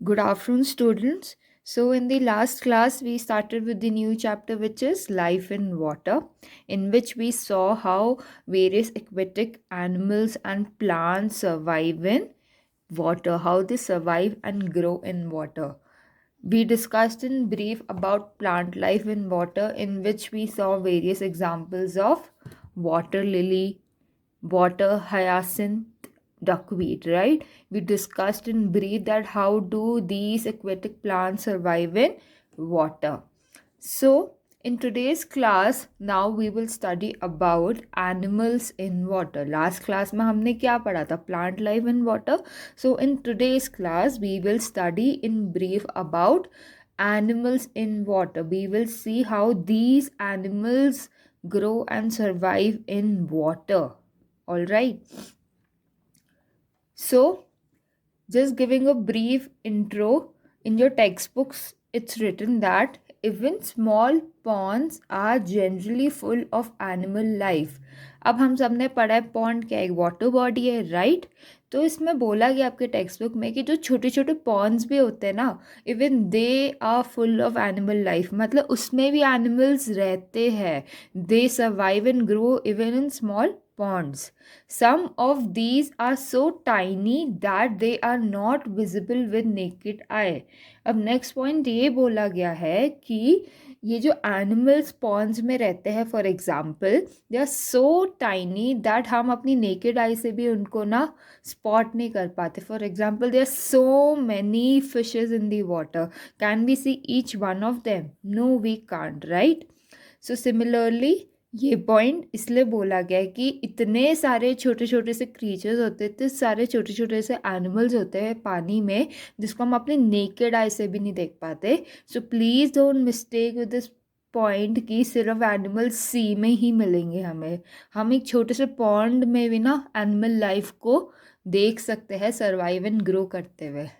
Good afternoon, students. So, in the last class, we started with the new chapter, which is Life in Water, in which we saw how various aquatic animals and plants survive in water, how they survive and grow in water. We discussed in brief about plant life in water, in which we saw various examples of water lily, water hyacinth, duckweed, right? We discussed in brief that how do these aquatic plants survive in water. So in today's class, now we will study about animals in water. Last class में हमने क्या पढ़ा था? Plant life in water. So in today's class, we will study in brief about animals in water. We will see how these animals grow and survive in water. All right. So, just giving a brief intro, in your textbooks, it's written that even small ponds are generally full of animal life. अब हम सब ने पढ़ा है pond क्या है, water body है, right? तो इसमें बोला गया आपके टेक्स्ट बुक में कि जो छोटे छोटे पॉन्ड्स भी होते हैं ना, even they are full of animal life, मतलब उसमें भी एनिमल्स रहते हैं. They survive and grow even in small ponds. Some of these are so tiny that they are not visible with naked eye. अब नेक्स्ट पॉइंट ये बोला गया है कि ये जो एनिमल्स पॉन्ड्स में रहते हैं, for example they are so tiny that हम अपनी नेकेड आई से भी उनको ना स्पॉट नहीं कर पाते. For example they are so many fishes in the water. Can we see each one of them? No, we can't, right? So similarly ये पॉइंट इसलिए बोला गया है कि इतने सारे छोटे छोटे से क्रीचर्स होते हैं, इतने सारे छोटे छोटे से एनिमल्स होते हैं पानी में, जिसको हम अपने नेकेड आई से भी नहीं देख पाते. So please don't mistake with this point कि सिर्फ एनिमल्स सी में ही मिलेंगे हमें. हम एक छोटे से पॉन्ड में भी ना एनिमल लाइफ को देख सकते हैं सर्वाइव एंड ग्रो करते हुए.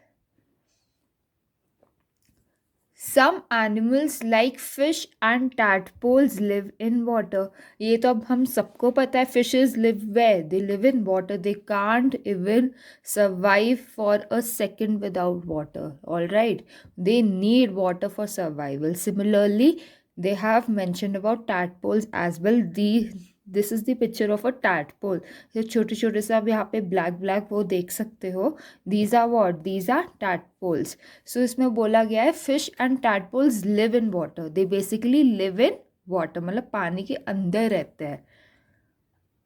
Some animals like fish and tadpoles live in water. ये तो अब हम सबको पता है. Fishes live where? They live in water. They can't even survive for a second without water. All right. They need water for survival. Similarly, they have mentioned about tadpoles as well. This is the picture of a tadpole. ये छोटे छोटे से आप यहाँ पे black black वो देख सकते हो. These are what? These are tadpoles. So इसमें बोला गया है fish and tadpoles live in water. They basically live in water. मतलब पानी के अंदर रहते हैं.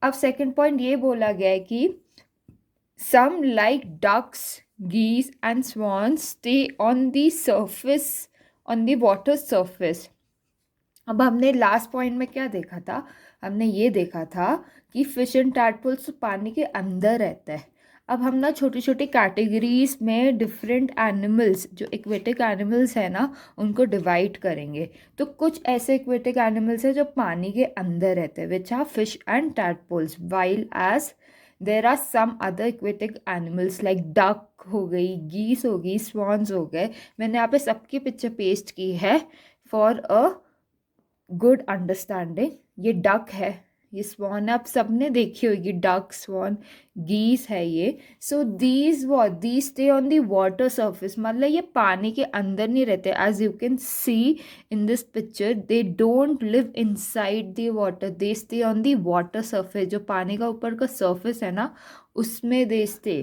अब सेकंड पॉइंट ये बोला गया है कि some like ducks, geese and swans stay on the surface, on the water surface. अब हमने लास्ट पॉइंट में क्या देखा था? हमने ये देखा था कि फिश एंड टैडपोल्स पानी के अंदर रहता है. अब हम ना छोटी छोटी कैटेगरीज में डिफरेंट एनिमल्स, जो एक्वेटिक एनिमल्स है ना, उनको डिवाइड करेंगे. तो कुछ ऐसे एक्वेटिक एनिमल्स हैं जो पानी के अंदर रहते हैं, which are fish and tadpoles, while as there are some other aquatic animals like duck हो गई, गीस हो गई, स्वॉन्स हो गए. मैंने यहाँ पे सबकी पिक्चर पेस्ट की है फॉर अ गुड अंडरस्टैंडिंग. ये डक है, ये स्वॉन आप सबने देखी होगी, डक, स्वॉन, गीस है ये. So these stay on the water surface, मतलब ये पानी के अंदर नहीं रहते. As you can see in this picture, they don't live inside the water, they stay on the water surface. जो पानी का ऊपर का सर्फेस है ना, उसमें दे स्टे.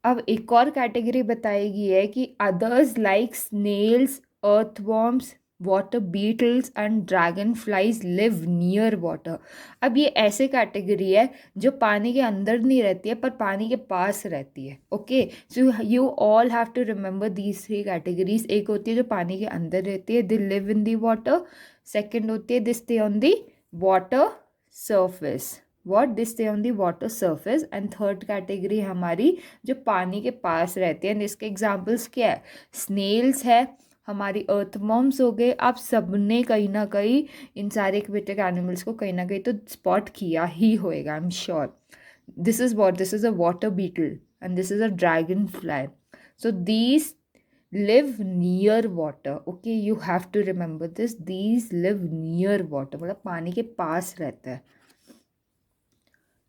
अब एक और कैटेगरी बताई गई है कि others like snails, earthworms, water beetles and dragonflies live near water. अब ये ऐसे कैटेगरी है जो पानी के अंदर नहीं रहती है पर पानी के पास रहती है. Okay, so you all have to remember these three categories. एक होती है जो पानी के अंदर रहती है, they live in the water. Second होती है they stay on the water surface. What? They stay on the water surface. And third category हमारी जो पानी के पास रहते हैं. इसके एग्जाम्पल्स क्या है? स्नेल्स है, हमारी अर्थवॉर्म्स हो गए. आप सबने कहीं ना कहीं इन सारे एक्वेटिक एनिमल्स को कहीं ना कहीं तो स्पॉट किया ही होएगा, I am sure. This is what? This is a water beetle and this is a dragonfly. So these live near water. Okay, you have to remember this. These live near water, मतलब पानी के पास रहता है.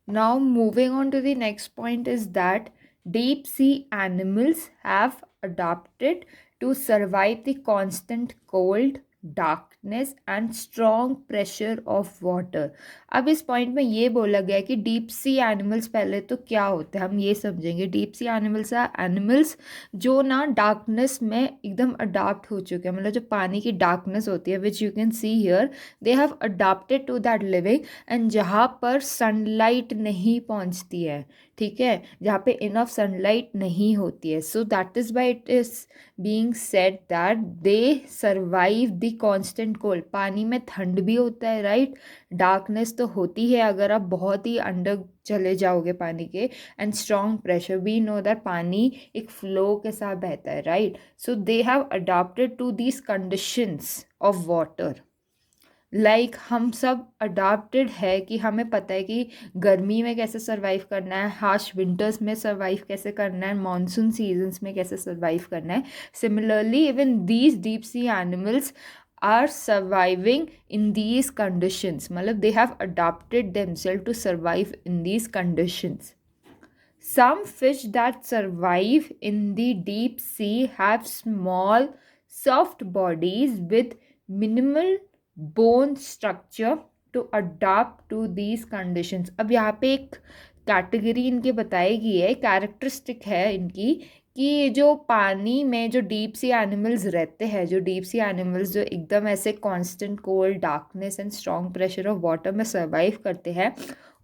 Now moving on to the next point is that Deep sea animals have adapted to survive the constant cold, darkness and strong pressure of water. अब इस point में ये बोला गया है कि डीप सी एनिमल्स पहले तो क्या होते हैं हम ये समझेंगे. Deep sea animals are animals जो ना डार्कनेस में एकदम अडाप्ट हो चुके हैं, मतलब जो पानी की डार्कनेस होती है which you can see here, they have adapted to that living. And जहाँ पर सनलाइट नहीं पहुँचती है, ठीक है, जहाँ पे इनफ सनलाइट नहीं होती है, so that is why it is being said that they survive the constant cold. पानी में ठंड भी होता है, राइट, डार्कनेस तो होती है अगर आप बहुत ही अंडर चले जाओगे पानी के, and strong pressure, we know that पानी एक फ्लो के साथ बहता है, right. So they have adopted to these conditions of water. Like हम सब अडाप्टेड है कि हमें पता है कि गर्मी में कैसे सर्वाइव करना है, हार्श विंटर्स में सर्वाइव कैसे करना है, मानसून सीजन्स में कैसे सर्वाइव करना है. Similarly even these deep sea animals are surviving in these conditions, मतलब they have adapted themselves to survive in these conditions. Some fish that survive in the deep sea have small soft bodies with minimal bone structure to adapt to these conditions. अब यहाँ पे एक category इनके बताई गई है, characteristic है इनकी, कि जो पानी में जो डीप सी एनिमल्स रहते हैं, जो डीप सी एनिमल्स जो एकदम ऐसे constant cold, darkness and strong pressure of water में सर्वाइव करते हैं,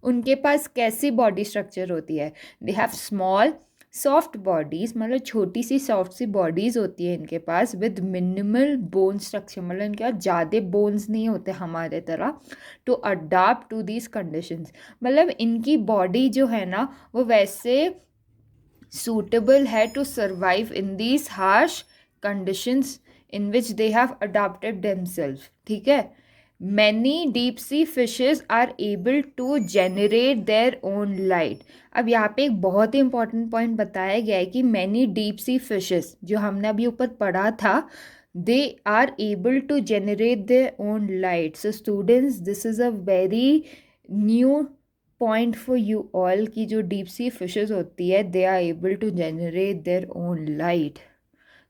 उनके पास कैसी बॉडी स्ट्रक्चर होती है. They have small soft bodies, मतलब छोटी सी सॉफ्ट सी बॉडीज़ होती है इनके पास, विद मिनिमल बोन स्ट्रक्चर, मतलब इनके पास ज़्यादा बोन्स नहीं होते हमारे तरह, to adapt to these conditions. मतलब इनकी बॉडी जो है ना वो वैसे suitable है to survive in these harsh conditions in which they have adapted themselves. ठीक है. Many deep sea fishes are able to generate their own light. अब यहाँ पे एक बहुत ही important point बताया गया है कि many deep sea fishes जो हमने अभी ऊपर पढ़ा था, they are able to generate their own light. So students, this is a very new point for you all कि जो डीप सी फिशेस होती है they are able to generate their own light.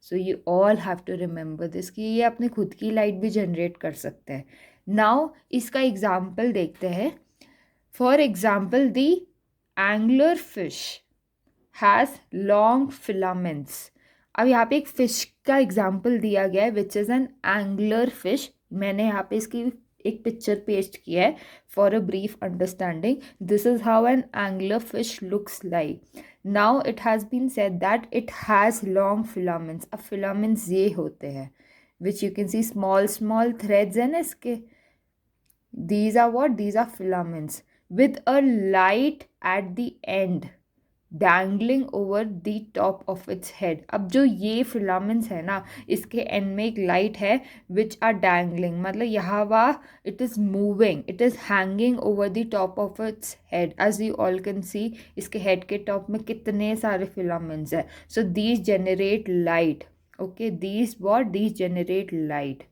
So you all have to remember this कि ये अपने खुद की light भी जनरेट कर सकते हैं. नाउ इसका एग्जाम्पल देखते हैं. For example the angler fish has long filaments. अब यहाँ पे एक फ़िश का एग्जाम्पल दिया गया है which is an angler fish. मैंने यहाँ पे इसकी एक पिक्चर पेस्ट किया है for a brief understanding. This is how an angler fish looks like. Now it has been said that it has long filaments. अब फिलामेंट्स ये होते हैं which you can see small small threads हैं ना इसके. these are what? These are filaments with a light at the end dangling over the top of its head. अब जो ये फिलामेंट्स है ना इसके एंड में एक लाइट है विच आर डैंगलिंग, मतलब यहाँ वहाँ it is moving, it is hanging over the top of its head. As you all can see इसके हेड के टॉप में कितने सारे फिलामेंट्स हैं. So these generate light. Okay, these what? These generate light.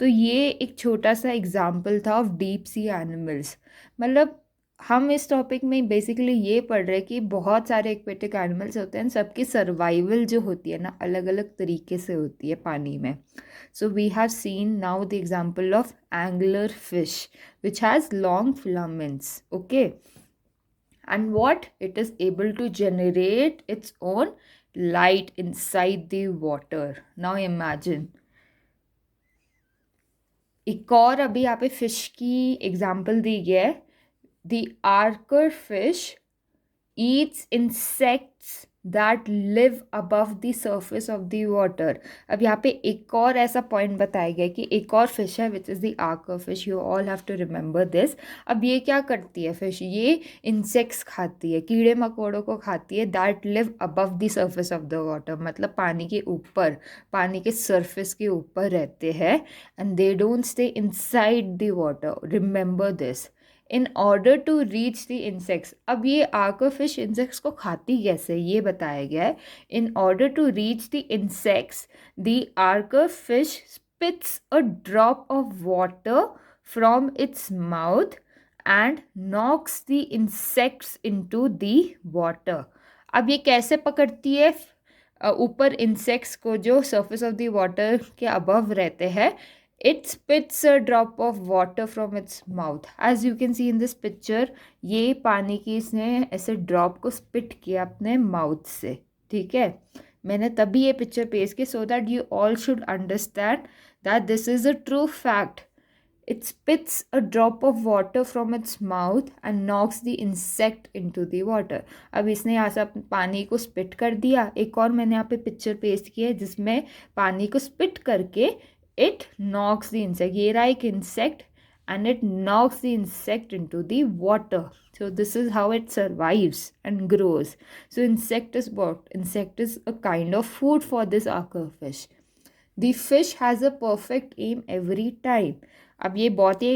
तो ये एक छोटा सा एग्जाम्पल था ऑफ डीप सी एनिमल्स. मतलब हम इस टॉपिक में बेसिकली ये पढ़ रहे हैं कि बहुत सारे एक्वेटिक एनिमल्स होते हैं, सबकी सर्वाइवल जो होती है ना अलग अलग तरीके से होती है पानी में. So we have seen now the example of angler fish which has long filaments. Okay, and what it is able to generate its own light inside the water. Now imagine. एक और अभी यहाँ पे फिश की example दी गई है. The archer fish eats insects that live above the surface of the water. अब यहाँ पे एक और ऐसा पॉइंट बताया गया कि एक और फिश है which is the archer fish. You all have to remember this. अब ये क्या करती है फिश? ये इंसेक्ट्स खाती है, कीड़े मकोड़ों को खाती है. That live above the surface of the water, मतलब पानी के ऊपर, पानी के सरफेस के ऊपर रहते हैं. And they don't stay inside the water. Remember this. In order to reach the insects. अब ये आर्कर फिश इंसेक्ट्स को खाती कैसे ये बताया गया है. In order to reach the insects the archer fish spits a drop of water from its mouth and knocks the insects into the water. अब ये कैसे पकड़ती है ऊपर इंसेक्ट्स को जो सरफेस ऑफ द वाटर के अबव रहते हैं. It spits a drop of water from its mouth. As you can see in this picture, ये पानी की इसने ऐसे ड्रॉप को स्पिट किया अपने माउथ से. ठीक है, मैंने तभी ये पिक्चर पेश की so that you all should understand that this is a true fact. It spits a drop of water from its mouth and knocks the insect into the water. अब इसने यहाँ से पानी को स्पिट कर दिया. एक और मैंने यहाँ पे पिक्चर पेस्ट की है जिसमें पानी को स्पिट करके it knocks the insect. ये रहा एक insect and it knocks the insect into the water. So this is how it survives and grows. So insect is what? Insect is a kind of food for this archer fish. The fish has a perfect aim every time. अब ये बहुत ही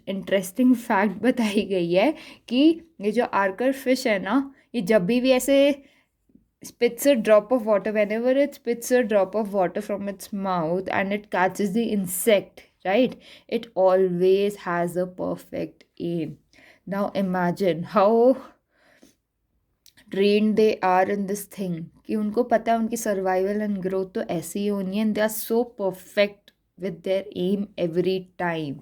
interesting fact बताई गई है कि ये जो आर्कर fish है ना, ये जब भी ऐसे spits a drop of water, whenever it spits a drop of water from its mouth and it catches the insect, right, it always has a perfect aim. Now imagine how trained they are in this thing कि उनको पता है उनकी survival and growth तो ऐसी ही होनी है. And they are so perfect with their aim every time.